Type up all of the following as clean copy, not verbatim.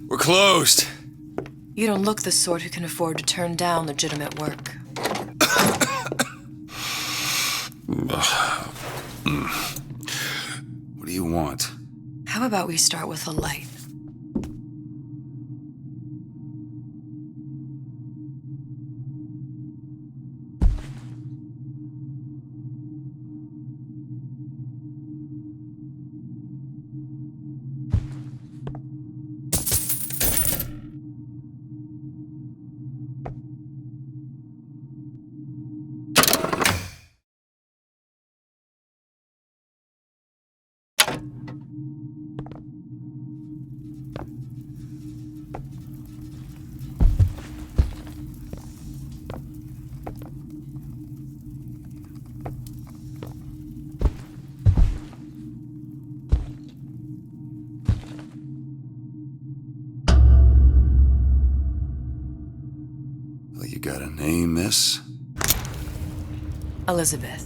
We're closed. You don't look the sort who can afford to turn down legitimate work. What do you want? How about we start with a light? Well, you got a name, miss? Elizabeth.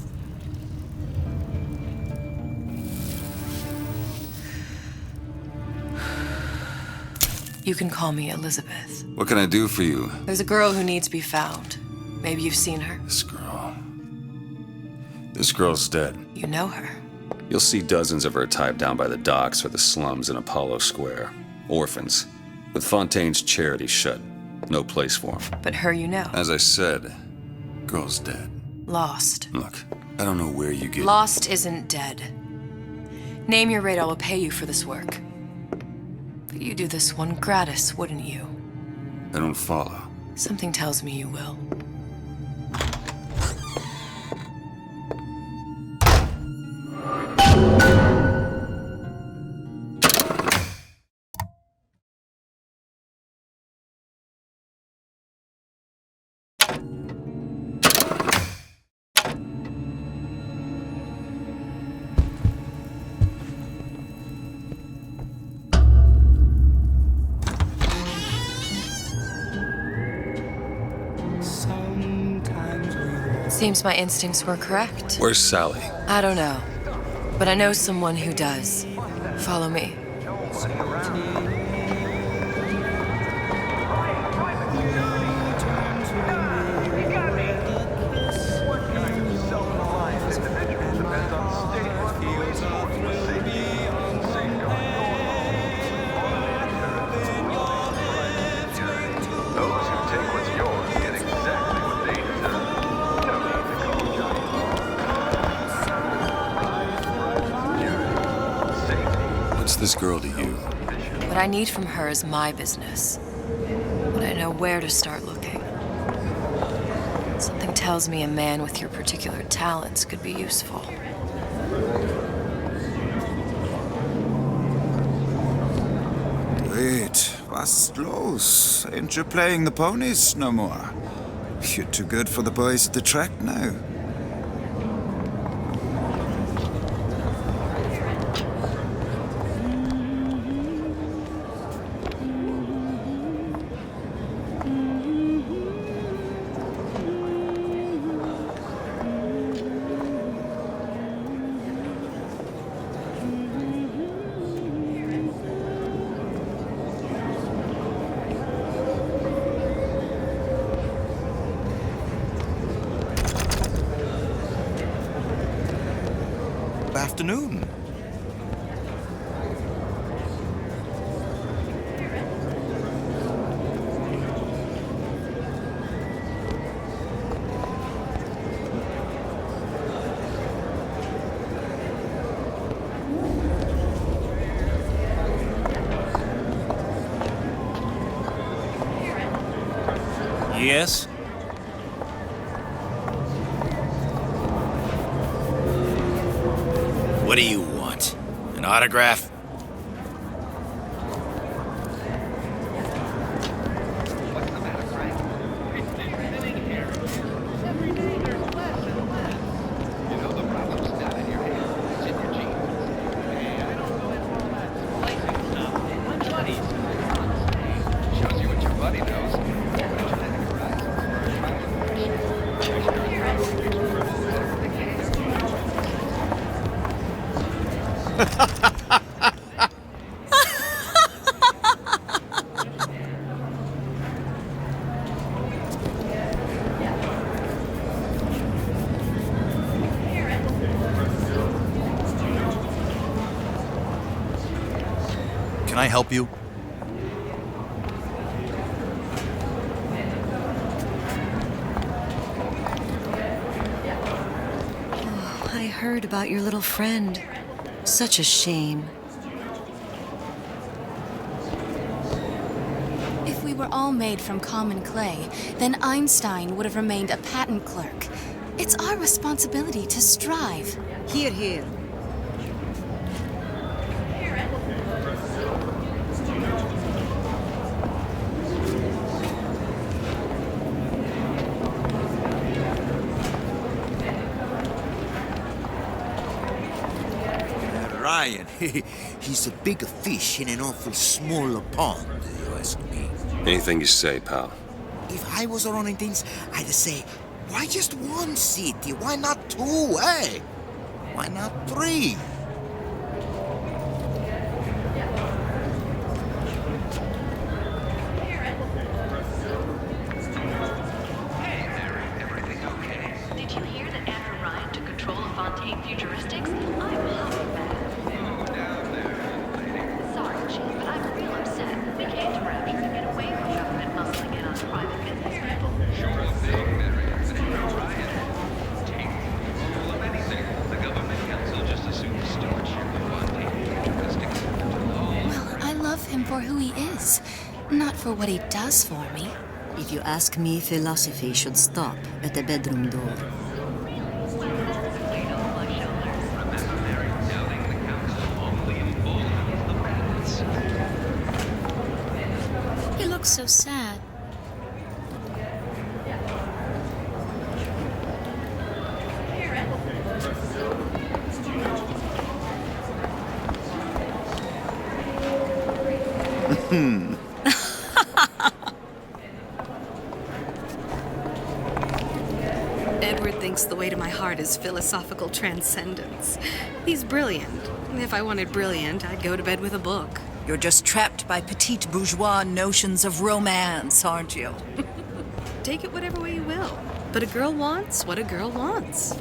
You can call me Elizabeth. What can I do for you? There's a girl who needs to be found. Maybe you've seen her. This girl's dead. You know her. You'll see dozens of her tied down by the docks or the slums in Apollo Square. Orphans. With Fontaine's charity shut. No place for them. But her you know. As I said, girl's dead. Lost. Look, I don't know where you get... Lost isn't dead. Name your rate, I will pay you for this work. But you do this one gratis, wouldn't you? I don't follow. Something tells me you will. Seems my instincts were correct. Where's Sally? I don't know, but I know someone who does. Follow me. What's this girl to you? What I need from her is my business. But I know where to start looking. Something tells me a man with your particular talents could be useful. Wait, what's los? Ain't you playing the ponies no more? You're too good for the boys at the track now. Afternoon. Yes? What do you want? An autograph? Can I help you? I heard about your little friend. Such a shame. If we were all made from common clay, then Einstein would have remained a patent clerk. It's our responsibility to strive. Here, here. Ryan, he's a bigger fish in an awful smaller pond, you ask me. Anything you say, pal. If I was running things, I'd say, why just one city? Why not two, eh? Why not three? Did you hear that Andrew Ryan took control of Fontaine Futuristics? I'm humming that. Sorry, Chief, but I'm real upset. We came to Rapture to get away from government muscling in on private business people. Sure thing, Mary. Andrew Ryan. Take control of anything. The government council just assumed stewardship of Fontaine Futuristics. Well, I love him for who he is, not for what he does for me. If you ask me, philosophy should stop at the bedroom door. Remember, Mary, doubting the council only emboldens the rabbits. He looks so sad. Edward thinks the way to my heart is philosophical transcendence. He's brilliant. If I wanted brilliant, I'd go to bed with a book. You're just trapped by petite bourgeois notions of romance, aren't you? Take it whatever way you will. But a girl wants what a girl wants.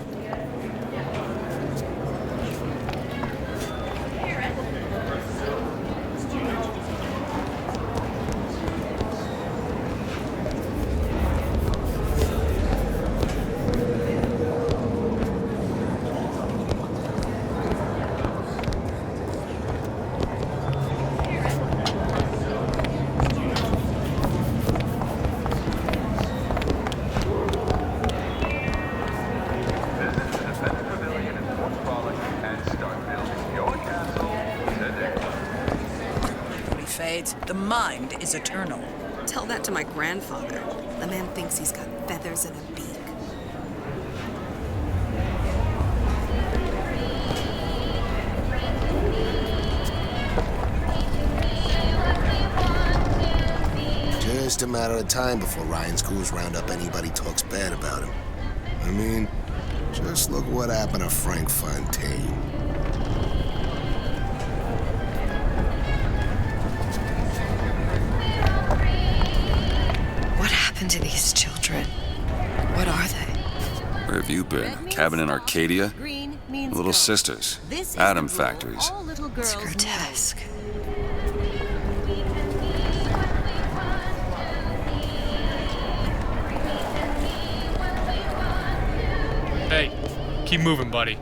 The mind is eternal. Tell that to my grandfather. The man thinks he's got feathers and a beak. Just a matter of time before Ryan's schools round up anybody talks bad about him. I mean, just look what happened to Frank Fontaine. To these children. What are they? Where have you been? Cabin in Arcadia? Little sisters. Atom factories. It's grotesque. Hey, keep moving, buddy.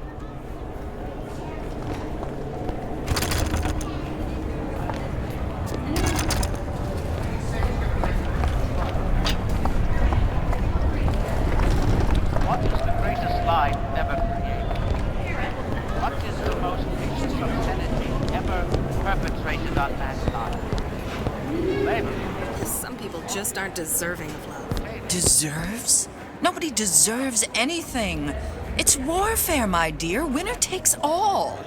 Just aren't deserving of love. Deserves? Nobody deserves anything. It's warfare, my dear. Winner takes all.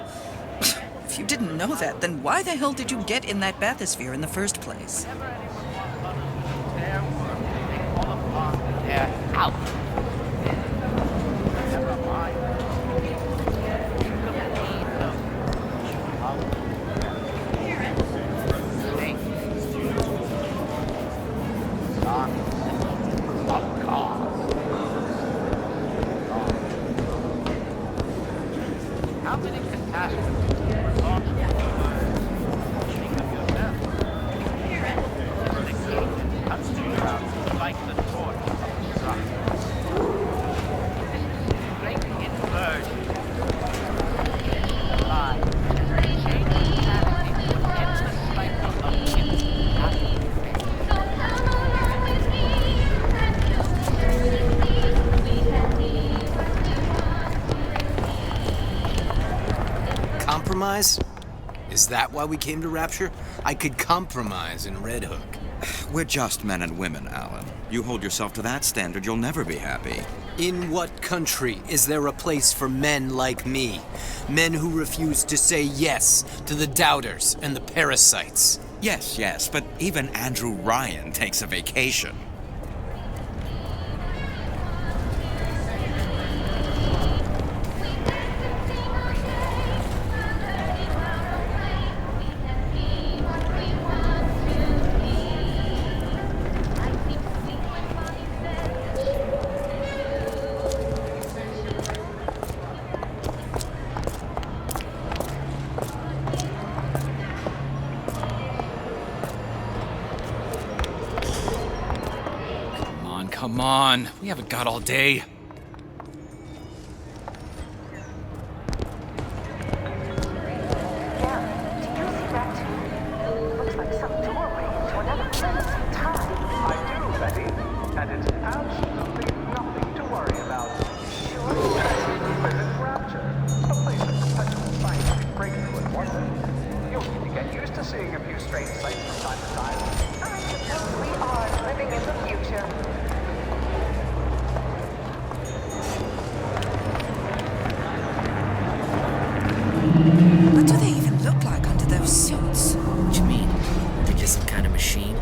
If you didn't know that, then why the hell did you get in that bathysphere in the first place? They're out. How many catastrophes were launched? Think of yourself. Compromise? Is that why we came to Rapture? I could compromise in Red Hook. We're just men and women, Alan. You hold yourself to that standard, you'll never be happy. In what country is there a place for men like me? Men who refuse to say yes to the doubters and the parasites. Yes, but even Andrew Ryan takes a vacation. Come on, we haven't got all day. What do they even look like under those suits? What do you mean? They're just some kind of machine?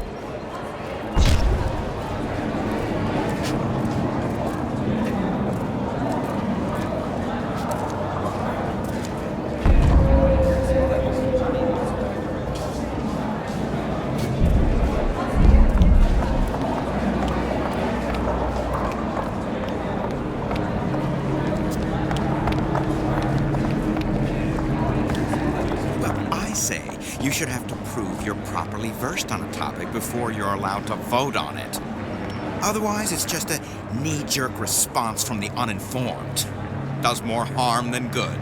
You should have to prove you're properly versed on a topic before you're allowed to vote on it. Otherwise, it's just a knee-jerk response from the uninformed. Does more harm than good.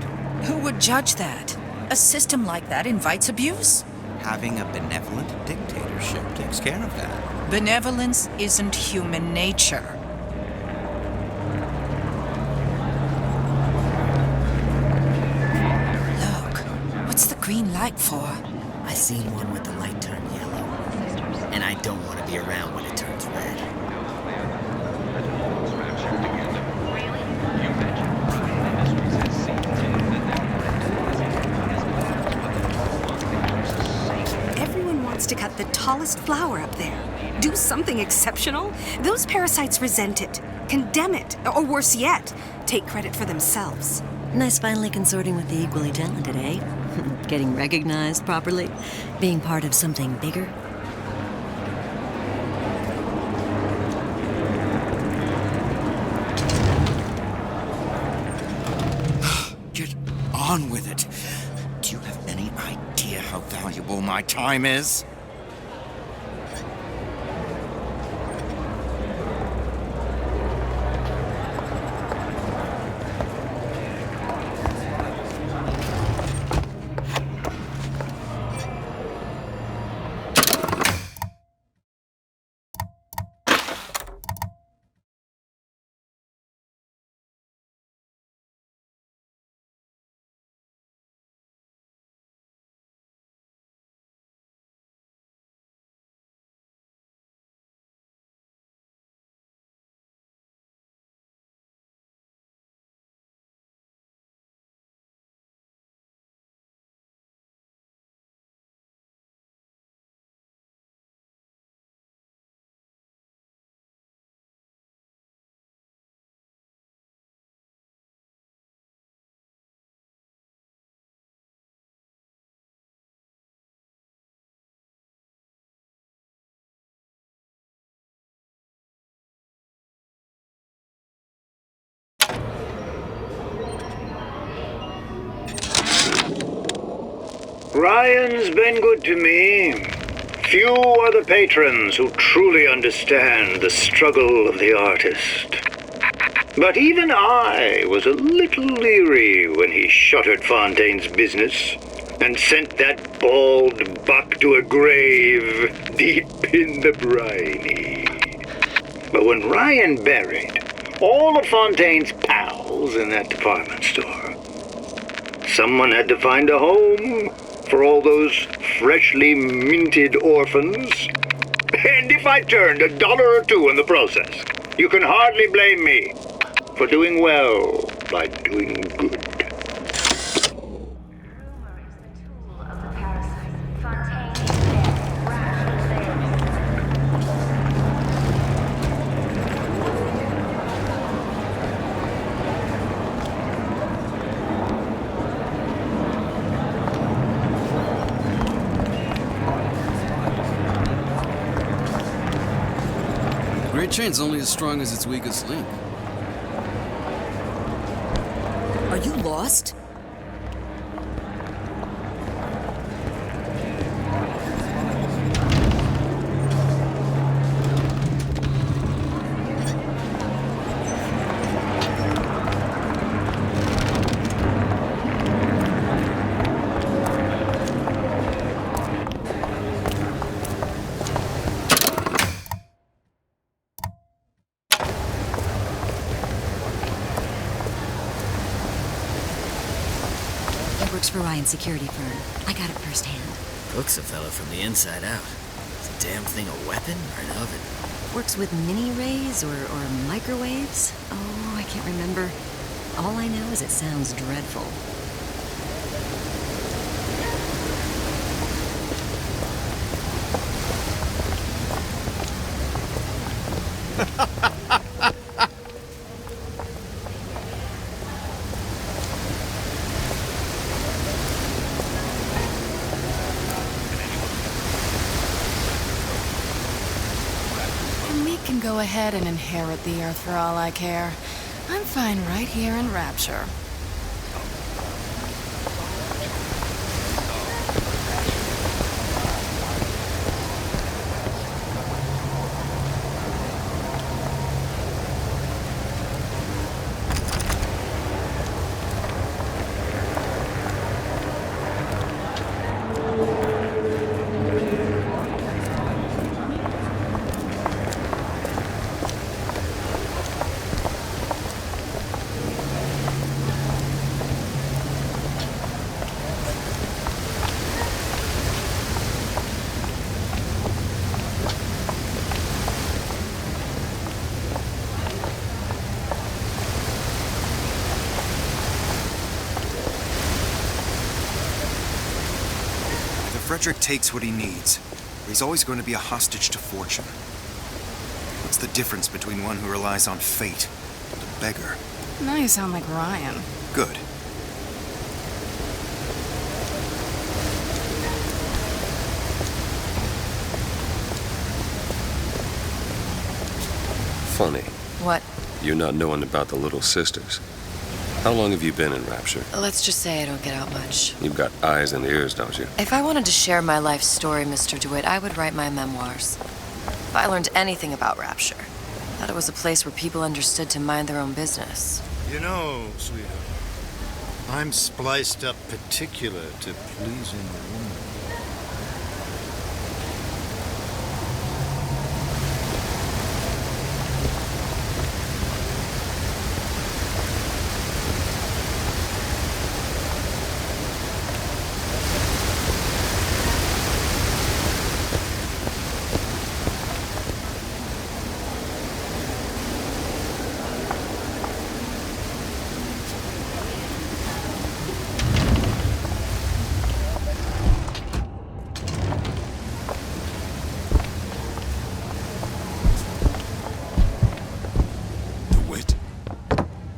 Who would judge that? A system like that invites abuse. Having a benevolent dictatorship takes care of that. Benevolence isn't human nature. Look, what's the green light for? I seen one with the light turn yellow, and I don't want to be around when it turns red. Everyone wants to cut the tallest flower up there. Do something exceptional. Those parasites resent it, condemn it, or worse yet, take credit for themselves. Nice finally consorting with the equally talented, eh? Getting recognized properly? Being part of something bigger? Get on with it. Do you have any idea how valuable my time is? Ryan's been good to me. Few are the patrons who truly understand the struggle of the artist. But even I was a little leery when he shuttered Fontaine's business and sent that bald buck to a grave deep in the briny. But when Ryan buried all of Fontaine's pals in that department store, someone had to find a home for all those freshly minted orphans. And if I turned $1 or $2 in the process, you can hardly blame me for doing well by doing good. Great chain's only as strong as its weakest link. Are you lost? Works for Ryan's security firm. I got it firsthand. Cooks a fella from the inside out. Is the damn thing a weapon or an oven? Works with mini-rays or microwaves? Oh, I can't remember. All I know is it sounds dreadful. Can go ahead and inherit the Earth for all I care. I'm fine right here in Rapture. Frederick takes what he needs, but he's always going to be a hostage to fortune. What's the difference between one who relies on fate and a beggar? Now you sound like Ryan. Good. Funny. What? You not knowing about the Little Sisters. How long have you been in Rapture? Let's just say I don't get out much. You've got eyes and ears, don't you? If I wanted to share my life story, Mr. DeWitt, I would write my memoirs. If I learned anything about Rapture, I thought it was a place where people understood to mind their own business. You know, sweetheart, I'm spliced up particular to pleasing a woman.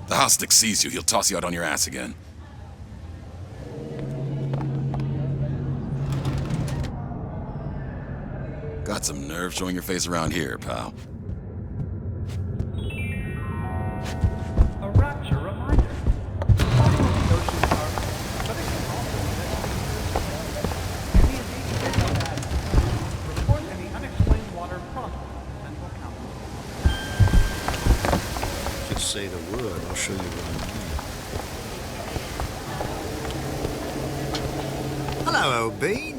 The Hostic sees you, he'll toss you out on your ass again. Got some nerve showing your face around here, pal. A Rapture reminder. Report any unexplained water process to Central Council. Just say the word, I'll show you what I mean. Hello, old bean.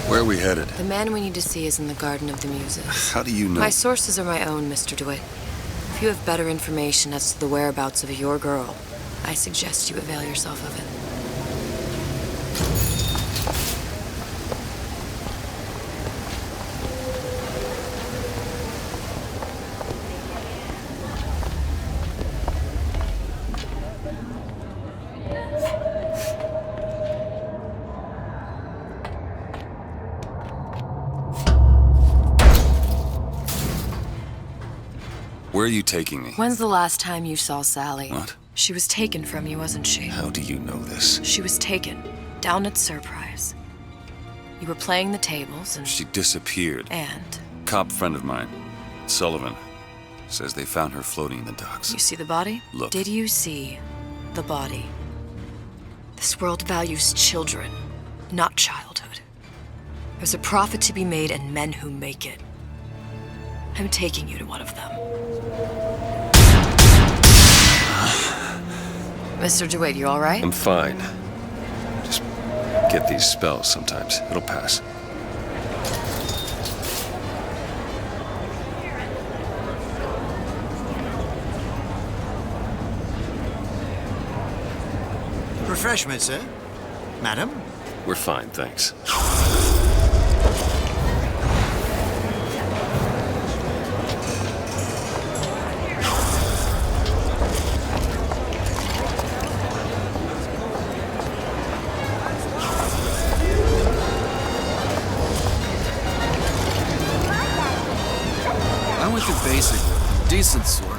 Where are we headed? The man we need to see is in the Garden of the Muses. How do you know? My sources are my own, Mr. DeWitt. If If you have better information as to the whereabouts of your girl, I suggest you avail yourself of it. Where are you taking me? When's the last time you saw Sally? What? She was taken from you, wasn't she? How do you know this? She was taken, down at Surprise. You were playing the tables and... She disappeared. And? Cop friend of mine, Sullivan, says they found her floating in the docks. You see the body? Look. Did you see the body? This world values children, not childhood. There's a profit to be made and men who make it. I'm taking you to one of them. Mr. DeWitt, you all right? I'm fine. Just get these spells sometimes. It'll pass. Refreshment, sir. Madam? We're fine, thanks. I went to basic, decent sort,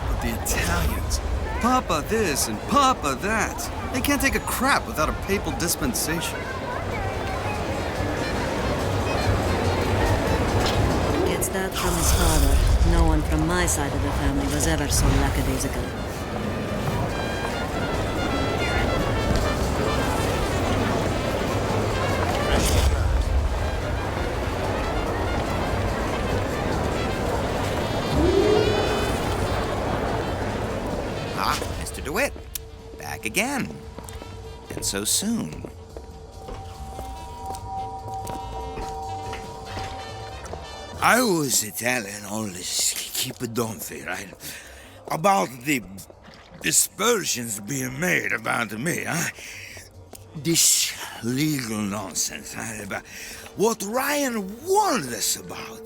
but the Italians, Papa this and Papa that. They can't take a crap without a papal dispensation. Gets that from his father. No one from my side of the family was ever so lackadaisical. Ah, Mr. DeWitt. Back again. And so soon. I was telling all this keep-a-dumphy, right? About the dispersions being made about me, huh? This legal nonsense, right? About what Ryan warned us about.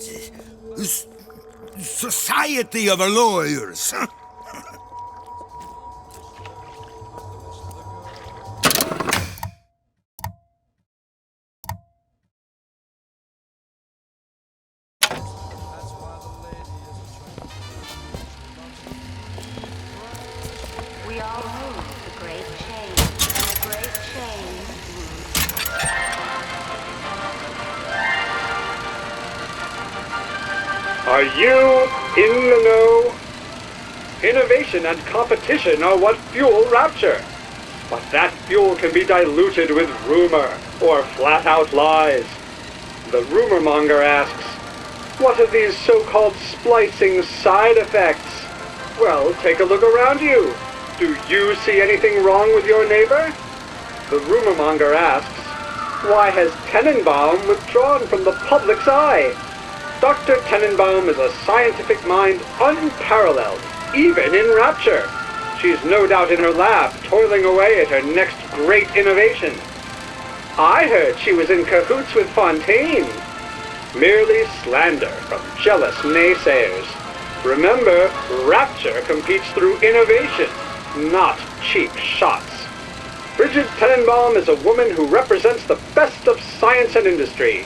This society of lawyers, huh? We all move the great chain, the great chain moves. Are you in the know? Innovation and competition are what fuel Rapture. But that fuel can be diluted with rumor or flat-out lies. The rumor monger asks, what are these so-called splicing side effects? Well, take a look around you. Do you see anything wrong with your neighbor? The rumor monger asks, why has Tenenbaum withdrawn from the public's eye? Dr. Tenenbaum is a scientific mind unparalleled, even in Rapture. She's no doubt in her lab, toiling away at her next great innovation. I heard she was in cahoots with Fontaine. Merely slander from jealous naysayers. Remember, Rapture competes through innovation, not cheap shots. Bridget Tenenbaum is a woman who represents the best of science and industry.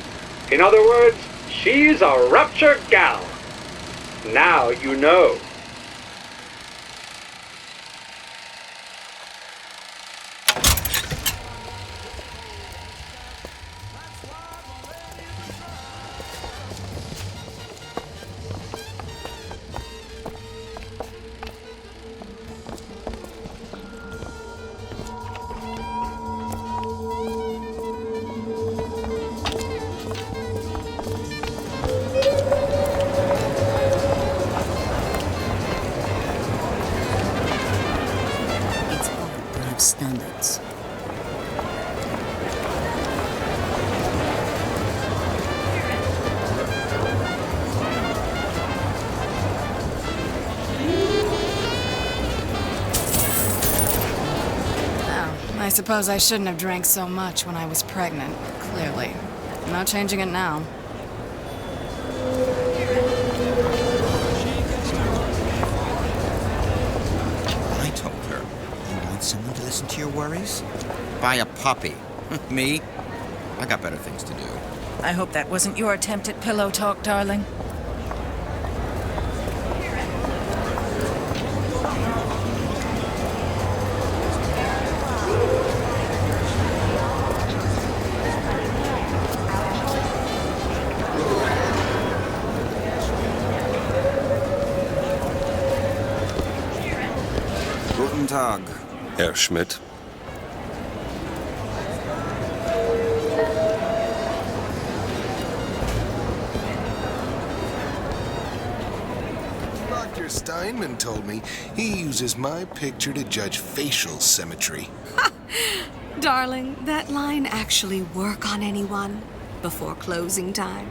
In other words, she's a Rapture gal. Now you know. Standards. I suppose I shouldn't have drank so much when I was pregnant, clearly. Not changing it now. I told her, you want someone to listen to your worries? Buy a puppy. Me? I got better things to do. I hope that wasn't your attempt at pillow talk, darling. Guten Tag. Herr Schmidt. Dr. Steinman told me he uses my picture to judge facial symmetry. Darling, that line actually work on anyone before closing time?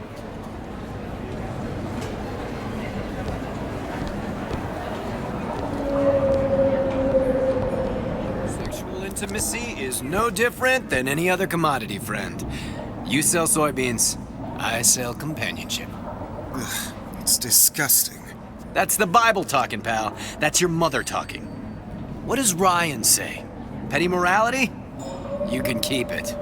Sexual intimacy is no different than any other commodity, friend. You sell soybeans, I sell companionship. Ugh, it's disgusting. That's the Bible talking, pal. That's your mother talking. What does Ryan say? Petty morality? You can keep it.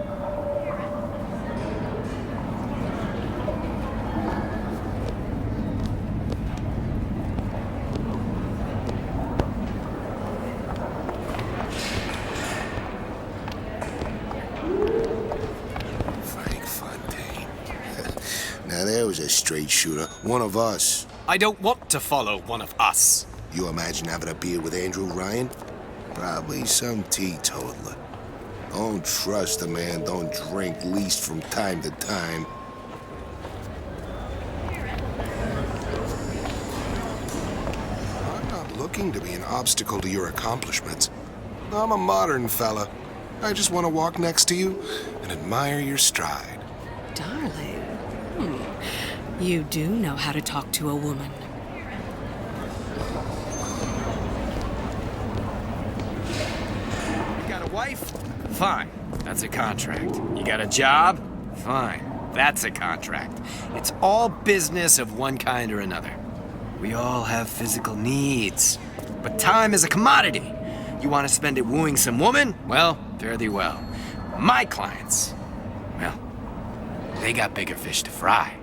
Frank Fontaine. Now there was a straight shooter. One of us. I don't want to follow one of us. You imagine having a beer with Andrew Ryan? Probably some teetotaler. Don't trust a man, don't drink, least from time to time. I'm not looking to be an obstacle to your accomplishments. I'm a modern fella. I just want to walk next to you and admire your stride. Darling, you do know how to talk to a woman. You got a wife? Fine. That's a contract. You got a job? Fine. That's a contract. It's all business of one kind or another. We all have physical needs. But time is a commodity. You want to spend it wooing some woman? Well, fare thee well. My clients, well, they got bigger fish to fry.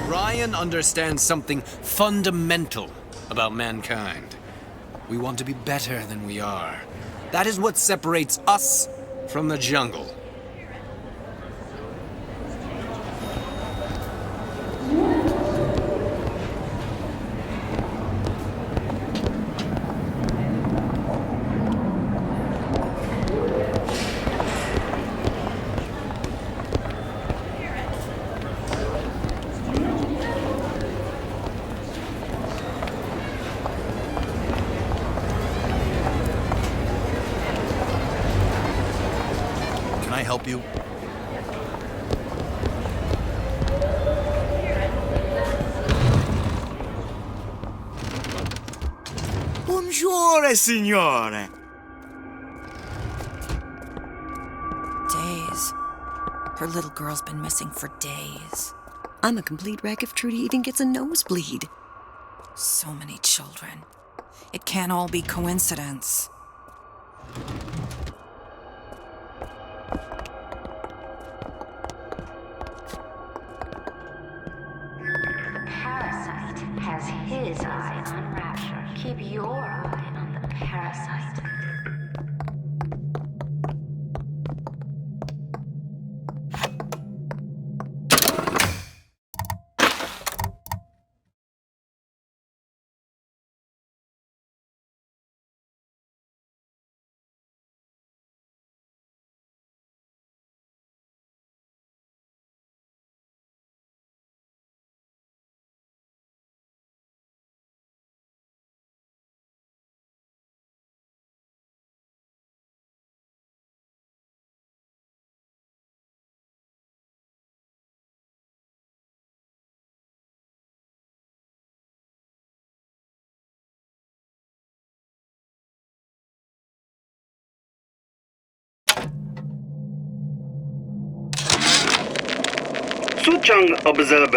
Ryan understands something fundamental about mankind. We want to be better than we are. That is what separates us from the jungle. Can I help you? Buongiorno, signore. Days. Her little girl's been missing for days. I'm a complete wreck if Trudy even gets a nosebleed. So many children. It can't all be coincidence. The parasite has his eye on Rapture. Keep your eye on the parasite. Suchong observe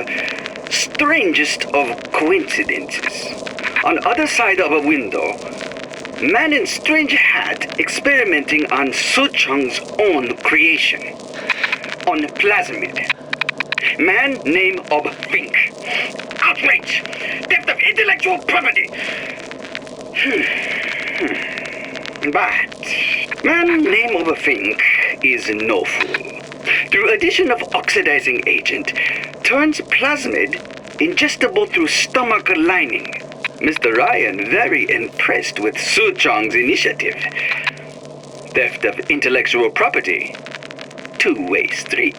strangest of coincidences. On other side of a window, man in strange hat experimenting on Suchong's own creation. On plasmid. Man name of Fink. Outrage! Theft of intellectual property! But man name of Fink is no fool. Through addition of oxidizing agent, turns plasmid ingestible through stomach lining. Mr. Ryan very impressed with Suchong's initiative. Theft of intellectual property. Two-way street.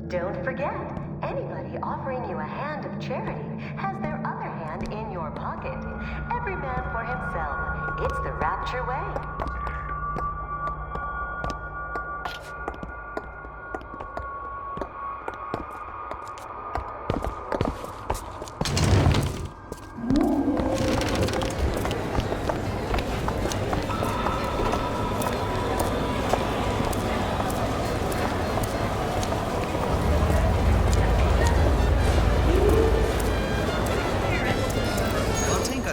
Don't forget, anybody offering you a hand of charity has their other hand in your pocket. Every man for himself. It's the Rapture way.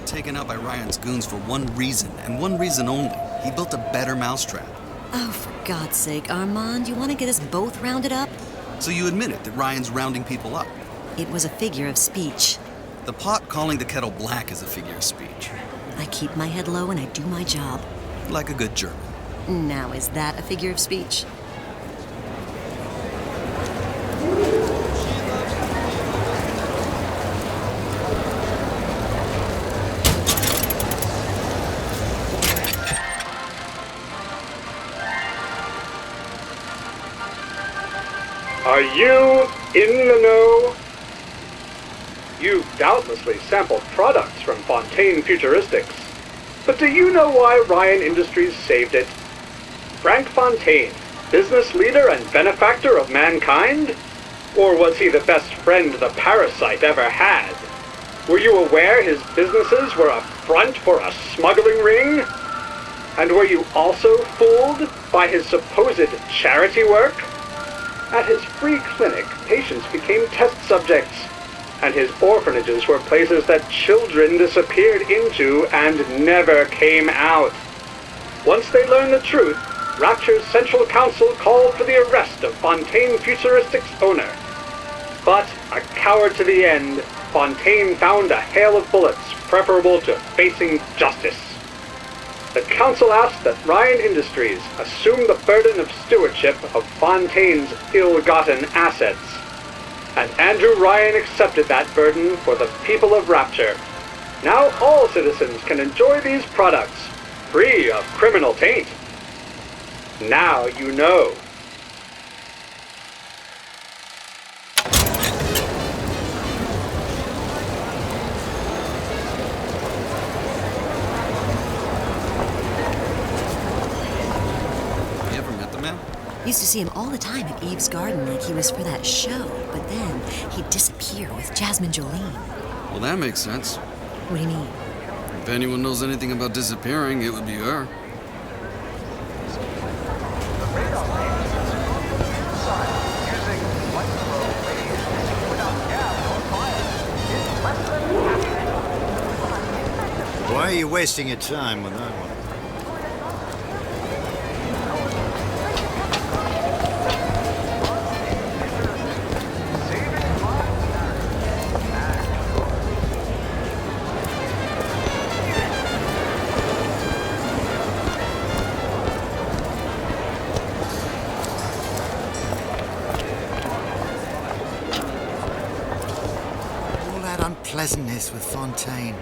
Taken out by Ryan's goons for one reason, and one reason only. He built a better mousetrap. Oh, for God's sake, Armand, you want to get us both rounded up? So you admit it, that Ryan's rounding people up? It was a figure of speech. The pot calling the kettle black is a figure of speech. I keep my head low and I do my job. Like a good German. Now, is that a figure of speech? Are you in the know? You've doubtlessly sampled products from Fontaine Futuristics. But do you know why Ryan Industries saved it? Frank Fontaine, business leader and benefactor of mankind? Or was he the best friend the parasite ever had? Were you aware his businesses were a front for a smuggling ring? And were you also fooled by his supposed charity work? At his free clinic, patients became test subjects, and his orphanages were places that children disappeared into and never came out. Once they learned the truth, Rapture's Central Council called for the arrest of Fontaine Futuristics' owner. But, a coward to the end, Fontaine found a hail of bullets preferable to facing justice. The council asked that Ryan Industries assume the burden of stewardship of Fontaine's ill-gotten assets. And Andrew Ryan accepted that burden for the people of Rapture. Now all citizens can enjoy these products, free of criminal taint. Now you know. Used to see him all the time at Eve's Garden like he was for that show, but then he'd disappear with Jasmine Jolene. Well, that makes sense. What do you mean? If anyone knows anything about disappearing, it would be her. Why are you wasting your time with that one? Unpleasantness with Fontaine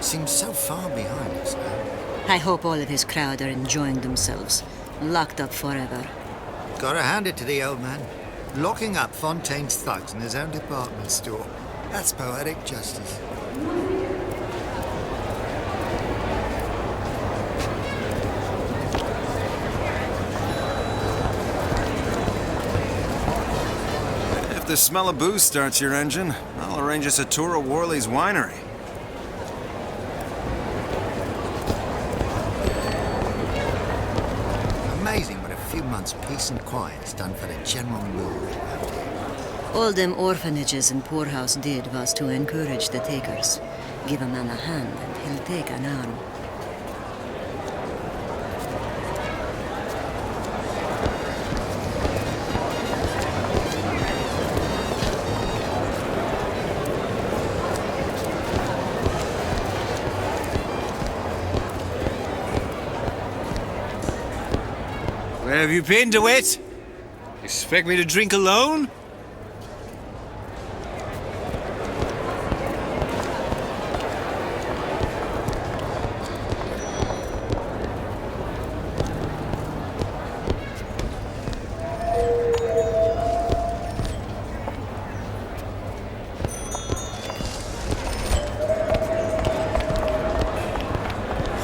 seems so far behind us now. I hope all of his crowd are enjoying themselves. Locked up forever. Gotta hand it to the old man. Locking up Fontaine's thugs in his own department store. That's poetic justice. If the smell of booze starts your engine, I'll arrange us a tour of Worley's winery. months peace and quiet is done for the general mood. All them orphanages and poorhouse did was to encourage the takers. Give a man a hand and he'll take an arm. Where have you been, DeWitt? Expect me to drink alone?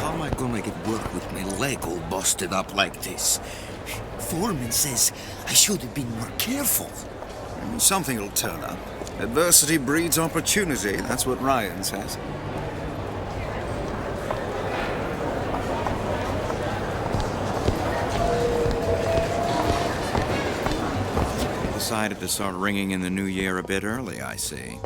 How am I gonna get work with my leg all busted up like this? Foreman says I should have been more careful. Something will turn up. Adversity breeds opportunity, that's what Ryan says. Decided to start ringing in the new year a bit early, I see.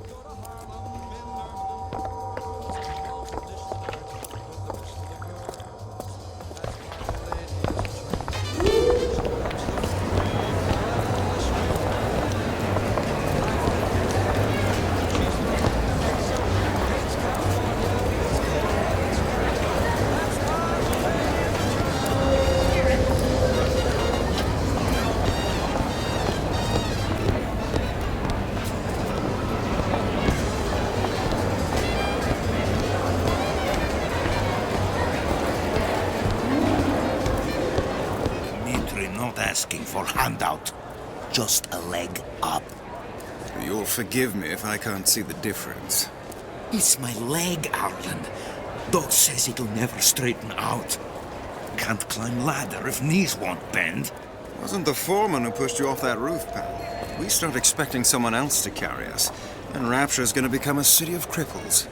Asking for handout. Just a leg up. You'll forgive me if I can't see the difference. It's my leg, Arland. Doc says it'll never straighten out. Can't climb ladder if knees won't bend. Wasn't the foreman who pushed you off that roof, pal? We start expecting someone else to carry us, and Rapture's gonna become a city of cripples.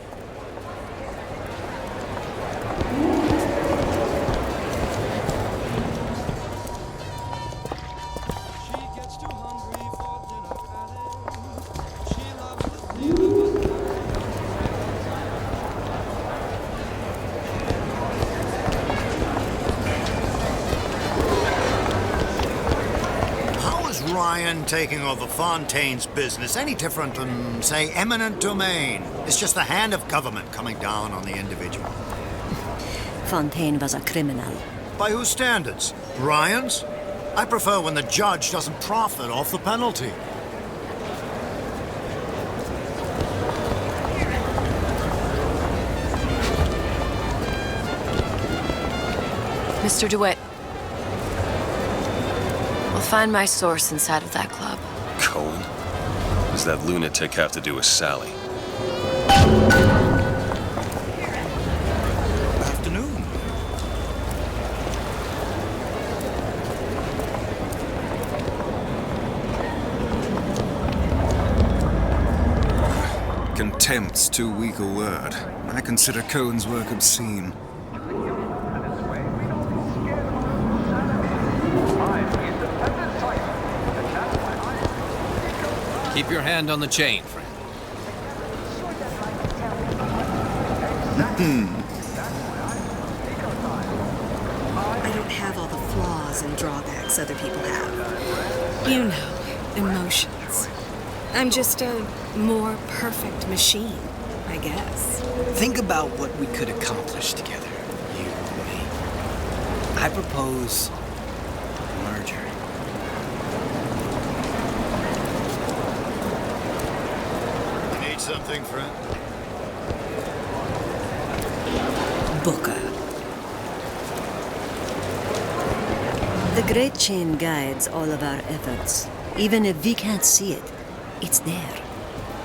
Ryan taking over Fontaine's business any different from, say, eminent domain? It's just the hand of government coming down on the individual. Fontaine was a criminal. By whose standards? Ryan's? I prefer when the judge doesn't profit off the penalty. Mr. DeWitt. We'll find my source inside of that club. Cohen? What does that lunatic have to do with Sally? Afternoon. Contempt's too weak a word. I consider Cohen's work obscene. Keep your hand on the chain, friend. I don't have all the flaws and drawbacks other people have. You know, emotions. I'm just a more perfect machine, I guess. Think about what we could accomplish together, you and me. I propose a merger. Need something, friend? Booker. The Great Chain guides all of our efforts. Even if we can't see it, it's there.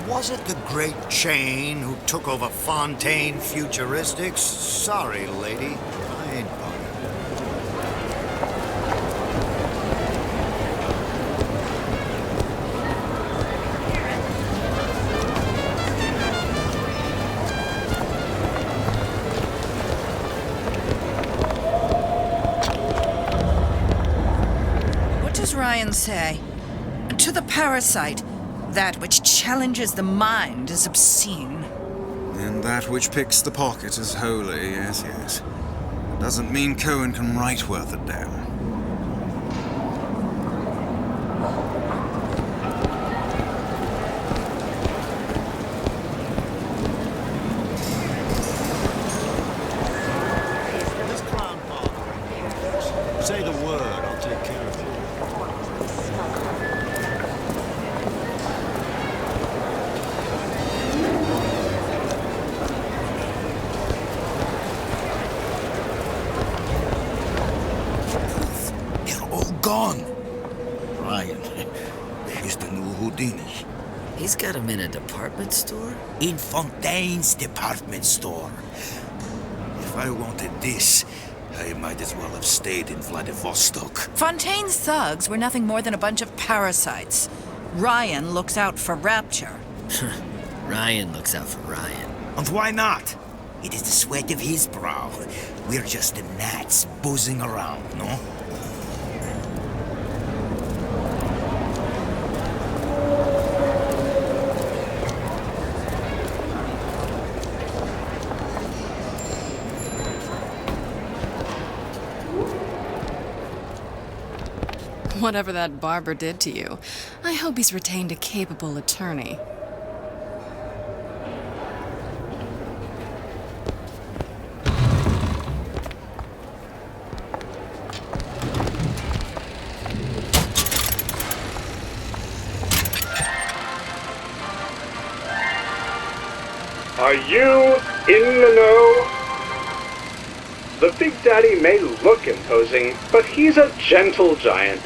Was it the Great Chain who took over Fontaine Futuristics? Sorry, lady. I ain't bothered. say? To the parasite, that which challenges the mind is obscene. And that which picks the pocket is holy, yes, yes. Doesn't mean Cohen can write worth a damn. Say the word, I'll take care of it. They're all gone. Ryan, he's the new Houdini. He's got him in a department store? In Fontaine's department store. If I wanted this, I might as well have stayed in Vladivostok. Fontaine's thugs were nothing more than a bunch of parasites. Ryan looks out for Rapture. Ryan looks out for Ryan. And why not? It is the sweat of his brow. We're just the gnats buzzing around, no? Whatever that barber did to you, I hope he's retained a capable attorney. Are you in the know? The Big Daddy may look imposing, but he's a gentle giant.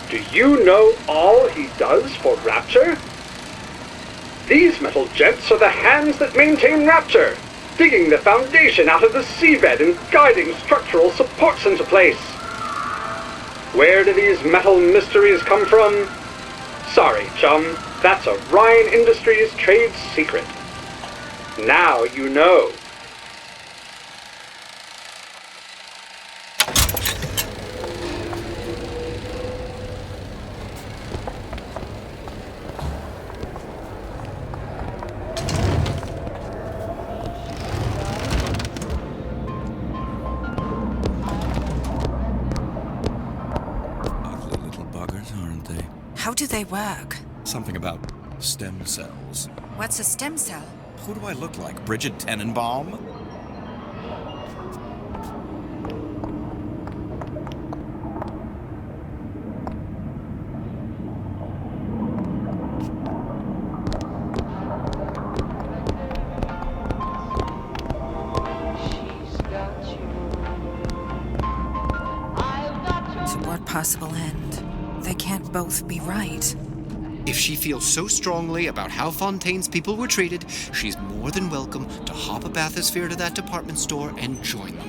Do you know all he does for Rapture? These metal jets are the hands that maintain Rapture, digging the foundation out of the seabed and guiding structural supports into place. Where do these metal mysteries come from? Sorry, chum, that's a Ryan Industries trade secret. Now you know. How do they work? Something about stem cells. What's a stem cell? Who do I look like? Bridget Tenenbaum? To what possible end? They can't both be right. If she feels so strongly about how Fontaine's people were treated, she's more than welcome to hop a bathysphere to that department store and join them.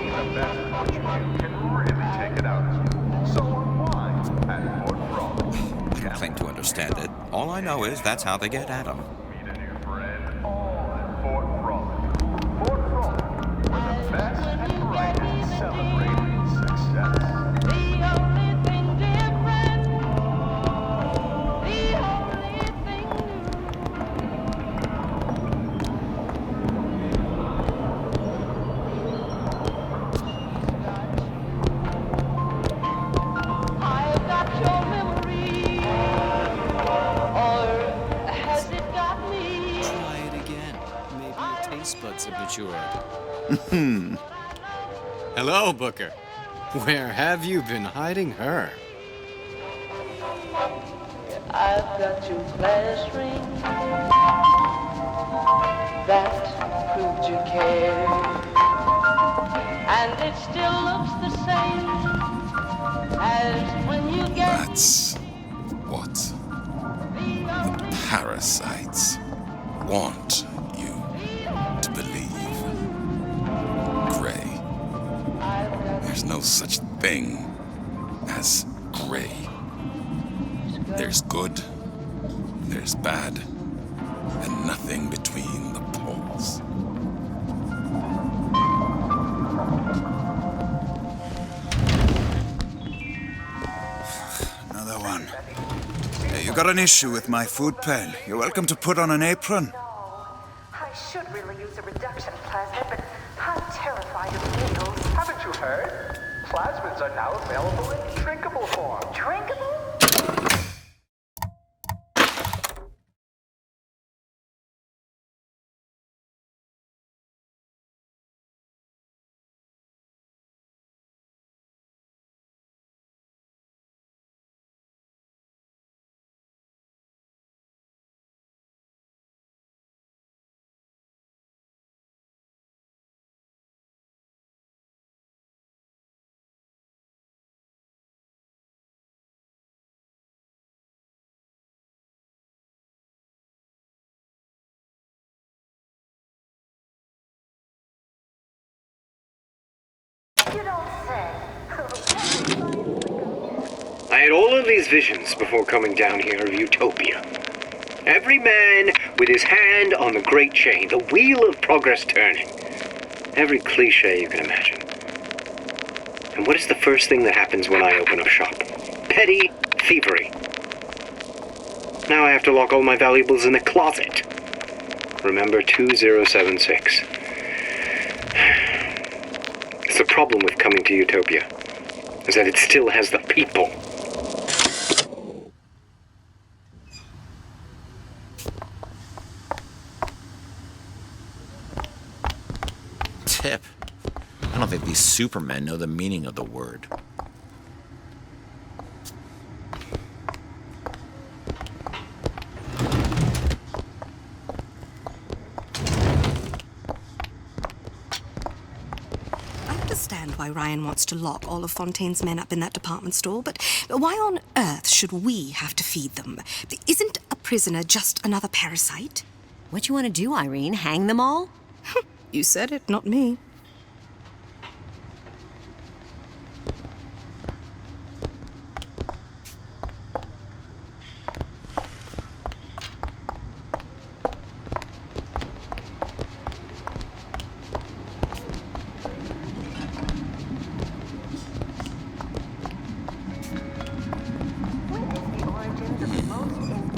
The best Portuguese can really take it out of you. So unwind at Fort Frolic. I don't claim to understand it. All I know is that's how they get at them. Meet a new friend all at Fort Frolic. Fort Frolic, where the best and brightest celebrate success. Hello, Booker. Where have you been hiding her? I've got your class ring that proved you care, and it still looks the same as when you get. That's what the parasites want you to believe. Gray. There's no such thing as gray. There's good, there's bad, and nothing between the poles. got an issue with my food pail. You're welcome to put on an apron. I should really use a reduction plasmid, but I'm terrified of needles. Haven't you heard? Plasmids are now available in drinkable form. Drinkable? You don't say. I had all of these visions before coming down here of utopia. Every man with his hand on the great chain, the wheel of progress turning. Every cliche you can imagine. And what is the first thing that happens when I open up shop? Petty thievery. Now I have to lock all my valuables in the closet. Remember 2076. It's the problem with coming to Utopia, is that it still has the people. Tip. I don't think these supermen know the meaning of the word. Why Ryan wants to lock all of Fontaine's men up in that department store, but why on earth should we have to feed them? Isn't a prisoner just another parasite? What you want to do, Irene? Hang them all? You said it, not me.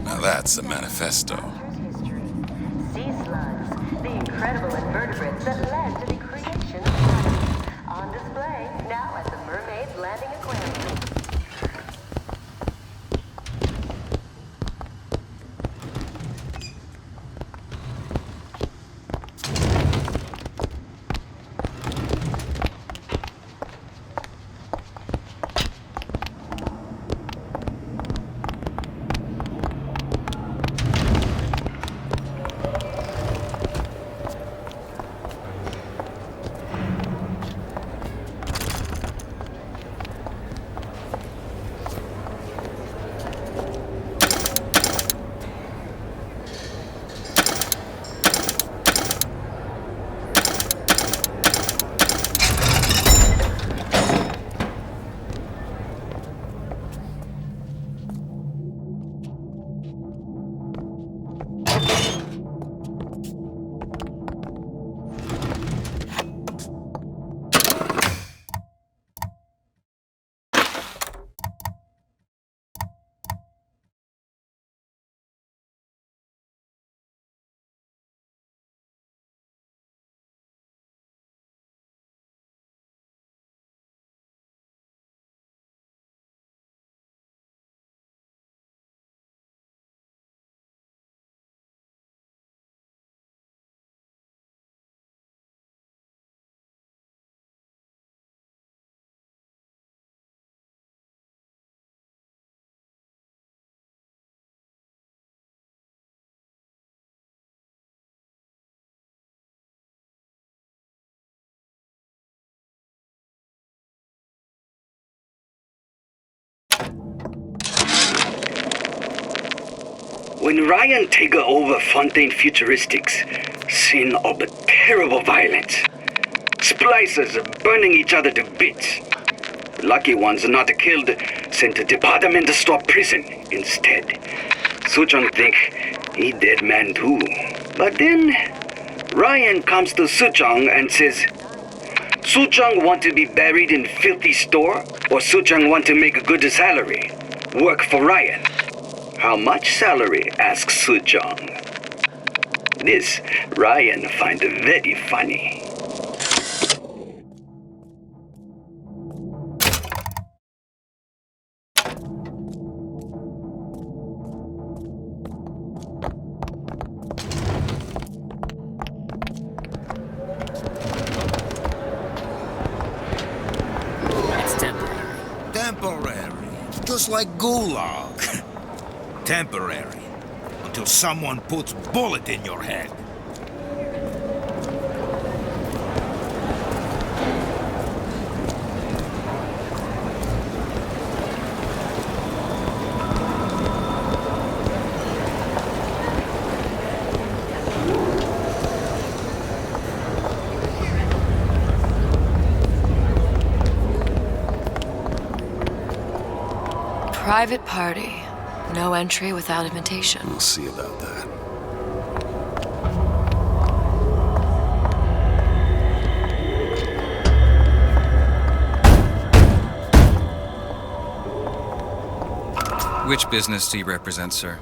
Now that's a manifesto. Sea slugs, the incredible invertebrates that led to the creation of life. On display now at the Mermaid's Landing Aquarium. When Ryan take over Fontaine Futuristics, scene of terrible violence. Splicers burning each other to bits. Lucky ones not killed, sent to department store prison instead. Suchong think he dead man too. But then Ryan comes to Suchong and says, Suchong want to be buried in filthy store, or Suchong want to make a good salary, work for Ryan. How much salary? Asks Sujong. This Ryan find very funny. Just like Gulag. Temporary. Until someone puts bullet in your head. Private party. No entry without invitation. We'll see about that. Which business do you represent, sir?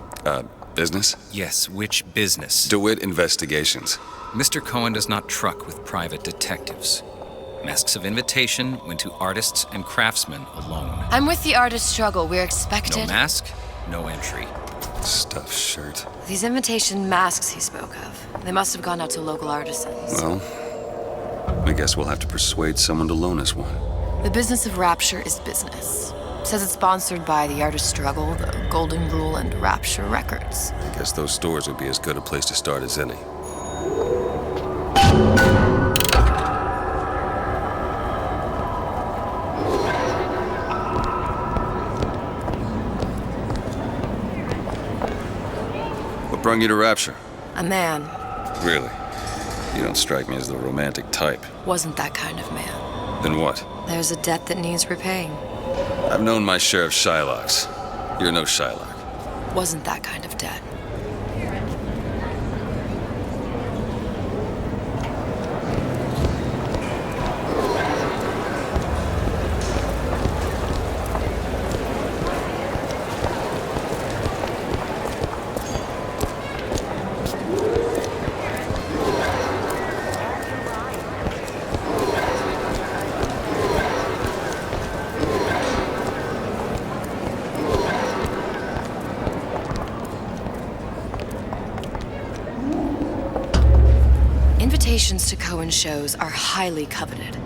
Business? Yes, which business? DeWitt Investigations. Mr. Cohen does not truck with private detectives. Masks of invitation went to artists and craftsmen alone. I'm with the artist struggle. We're expected. No mask, no entry. Stuffed shirt. These invitation masks he spoke of. They must have gone out to local artisans. Well, I guess we'll have to persuade someone to loan us one. The business of Rapture is business. Says it's sponsored by the artist struggle, the Golden Rule, and Rapture Records. I guess those stores would be as good a place to start as any. What brought you to Rapture? A man. Really? You don't strike me as the romantic type. Wasn't that kind of man. Then what? There's a debt that needs repaying. I've known my share of Shylocks. You're no Shylock. Wasn't that kind of debt. Invitations to Cohen shows are highly coveted.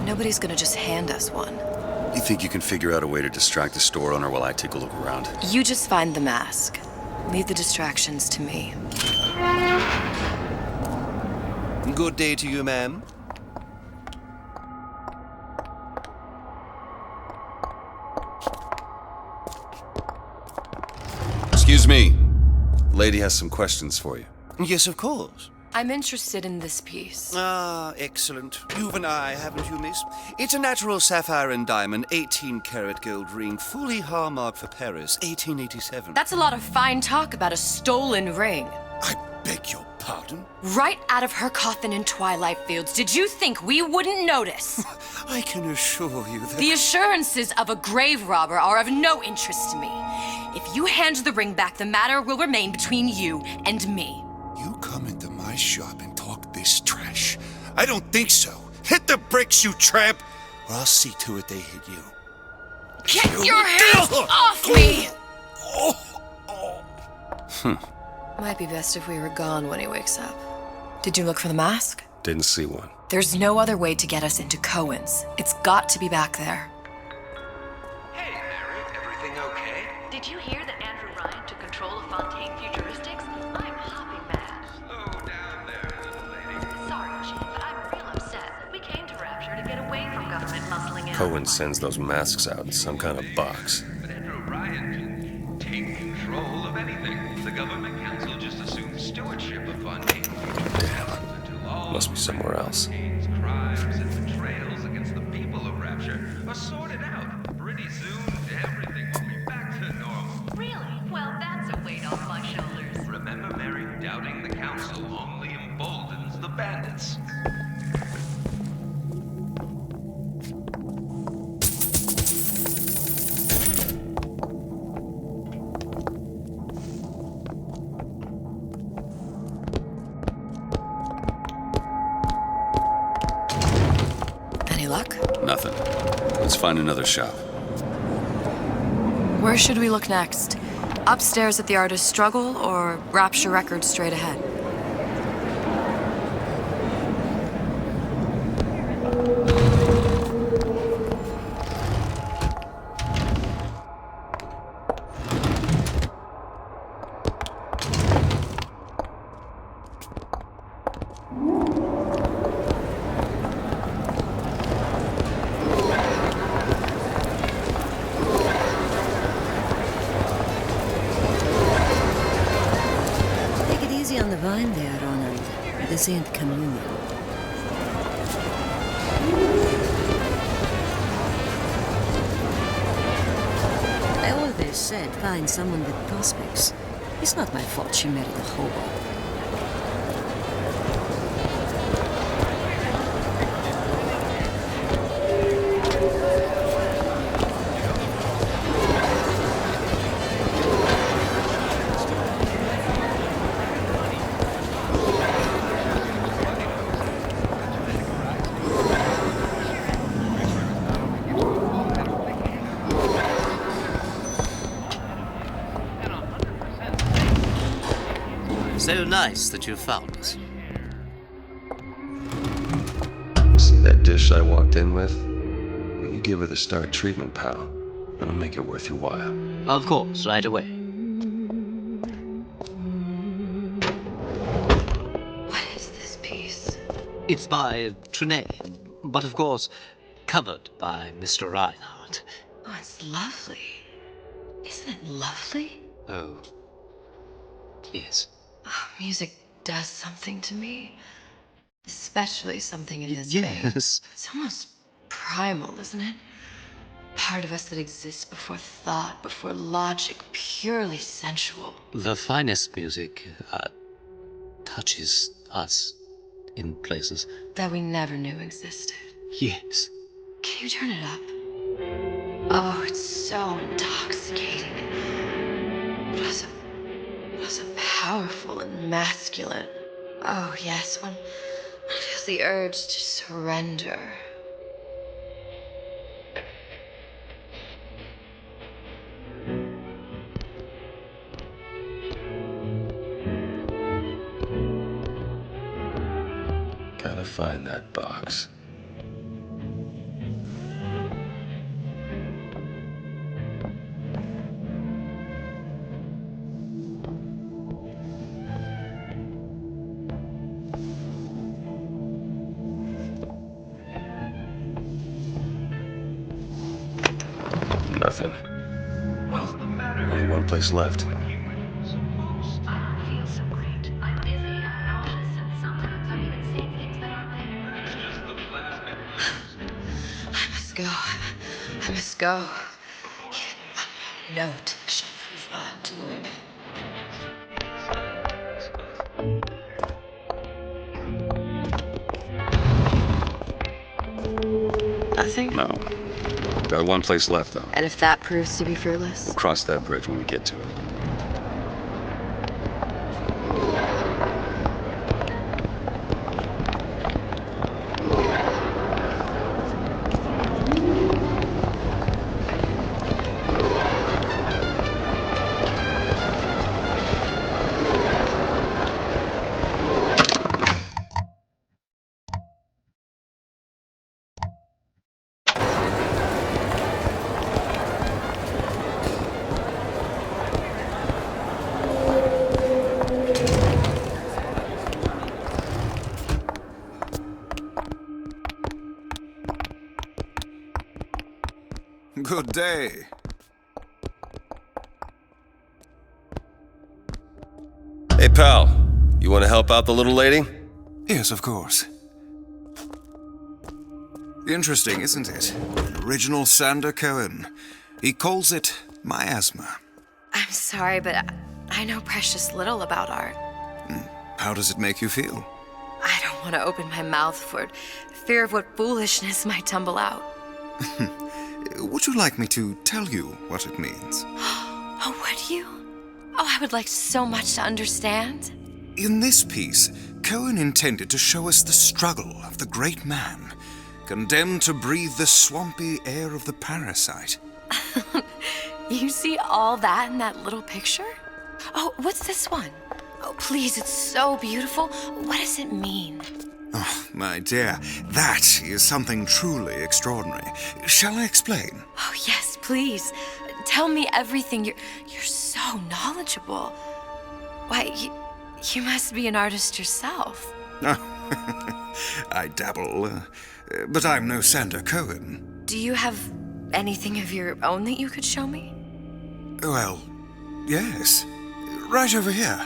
Nobody's gonna just hand us one. You think you can figure out a way to distract the store owner while I take a look around? You just find the mask. Leave the distractions to me. Good day to you, ma'am. Excuse me. Lady has some questions for you. Yes, of course. I'm interested in this piece. Ah, excellent. You've an eye, haven't you, miss? It's a natural sapphire and diamond, 18-karat gold ring, fully hallmarked for Paris, 1887. That's a lot of fine talk about a stolen ring. I beg your pardon? Right out of her coffin in Twilight Fields. Did you think we wouldn't notice? I can assure you that... The assurances of a grave robber are of no interest to me. If you hand the ring back, the matter will remain between you and me. You come into my shop and talk this trash? I don't think so. Hit the bricks, you tramp, or I'll see to it they hit you. Get your hands off me! Might be best if we were gone when he wakes up. Did you look for the mask? Didn't see one. There's no other way to get us into Cohen's. It's got to be back there. Hey, Mary, everything okay? Did you hear that Andrew Ryan took control of Fontaine Futuristics? I'm hopping mad. Slow down there, little lady. Sorry, Chief, but I'm real upset. We came to Rapture to get away from government muscling in. Cohen sends those masks out in some kind of box. But Andrew Ryan can take control of anything. The government council just assumes stewardship of Fontaine Damn. Must be somewhere else. Crimes and betrayals against the people of Rapture are sorted out. Pretty soon, everything will be back to normal. Really? Well, that's a weight off my shoulders. Remember, Mary, doubting the council only emboldens the bandits. luck? Nothing. Let's find another shop. Where should we look next? Upstairs at the Artist's Struggle, or Rapture Records straight ahead? On the vine there, Ronald. This ain't communion. I always said find someone with prospects. It's not my fault she married a hobo. So nice that you found us. See that dish I walked in with? You give her the Star treatment, pal. It'll make it worth your while. Of course, right away. What is this piece? It's by Trine, but of course, covered by Mr. Reinhardt. Oh, it's lovely. Isn't it lovely? Oh, yes. Oh, music does something to me. Especially something in this Yes. vein. It's almost primal, isn't it? Part of us that exists before thought, before logic, purely sensual. The finest music touches us in places. That we never knew existed. Yes. Can you turn it up? Oh, it's so intoxicating. But also powerful and masculine. Oh, yes, one feels the urge to surrender. Gotta find that box. Nothing. Only one place left. I don't feel so great. I'm dizzy and nauseous, and sometimes I'm even seeing things that aren't there. I must go. I must go. Note. Nothing? No. Got one place left, though. And if that proves to be fruitless? We'll cross that bridge when we get to it. Good day. Hey, pal. You want to help out the little lady? Yes, of course. Interesting, isn't it? An original Sander Cohen. He calls it miasma. I'm sorry, but I know precious little about art. How does it make you feel? I don't want to open my mouth for fear of what foolishness might tumble out. Would you like me to tell you what it means? Oh, would you? Oh, I would like so much to understand. In this piece, Cohen intended to show us the struggle of the great man. condemned to breathe the swampy air of the parasite. You see all that in that little picture? Oh, what's this one? Oh, please, it's so beautiful. What does it mean? Oh, my dear, that is something truly extraordinary. Shall I explain? Oh, yes, please. Tell me everything. You're so knowledgeable. Why, you must be an artist yourself. I dabble, but I'm no Sander Cohen. Do you have anything of your own that you could show me? Well, yes. Right over here.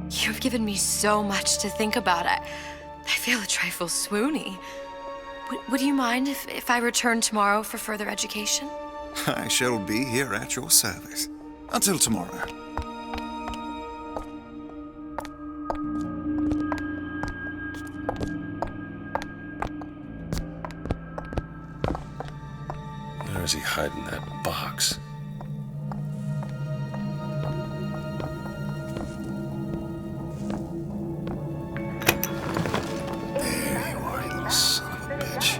You've given me so much to think about. I feel a trifle swoony. Would you mind if I return tomorrow for further education? I shall be here at your service. Until tomorrow. Where is he hiding that box? There you are, you little son of a bitch.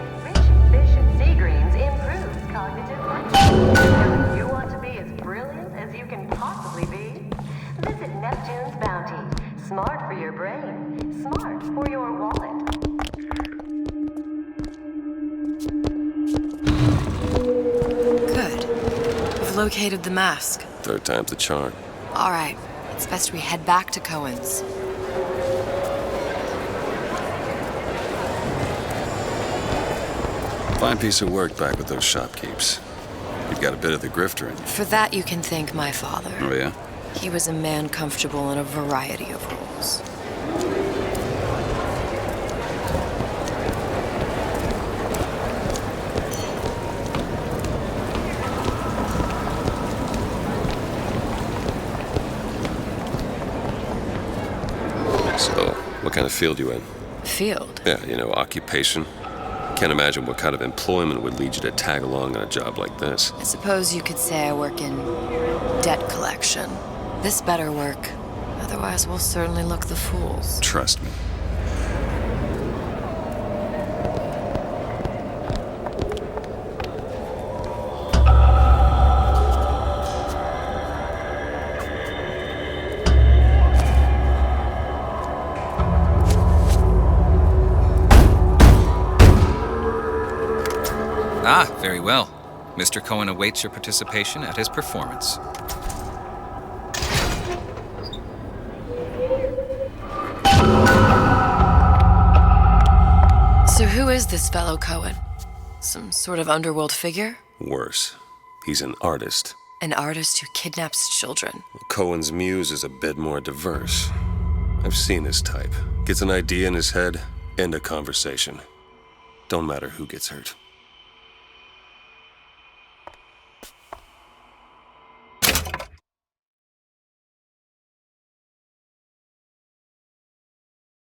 Fish and sea greens improves cognitive function. If you want to be as brilliant as you can possibly be, visit Neptune's Bounty. Smart for your brain, smart for your wallet. Good. We've located the mask. Third time's the charm. All right. It's best we head back to Cohen's. Fine piece of work back with those shopkeeps. You've got a bit of the grifter in you. For that, you can thank my father. Oh, yeah? He was a man comfortable in a variety of roles. So, what kind of field you in? Field? Yeah, occupation. Can't imagine what kind of employment would lead you to tag along on a job like this. I suppose you could say I work in debt collection. This better work. Otherwise, we'll certainly look the fools. Trust me. Ah, very well. Mr. Cohen awaits your participation at his performance. So who is this fellow Cohen? Some sort of underworld figure? Worse. He's an artist. An artist who kidnaps children. Cohen's muse is a bit more diverse. I've seen this type. Gets an idea in his head, end a conversation. Don't matter who gets hurt.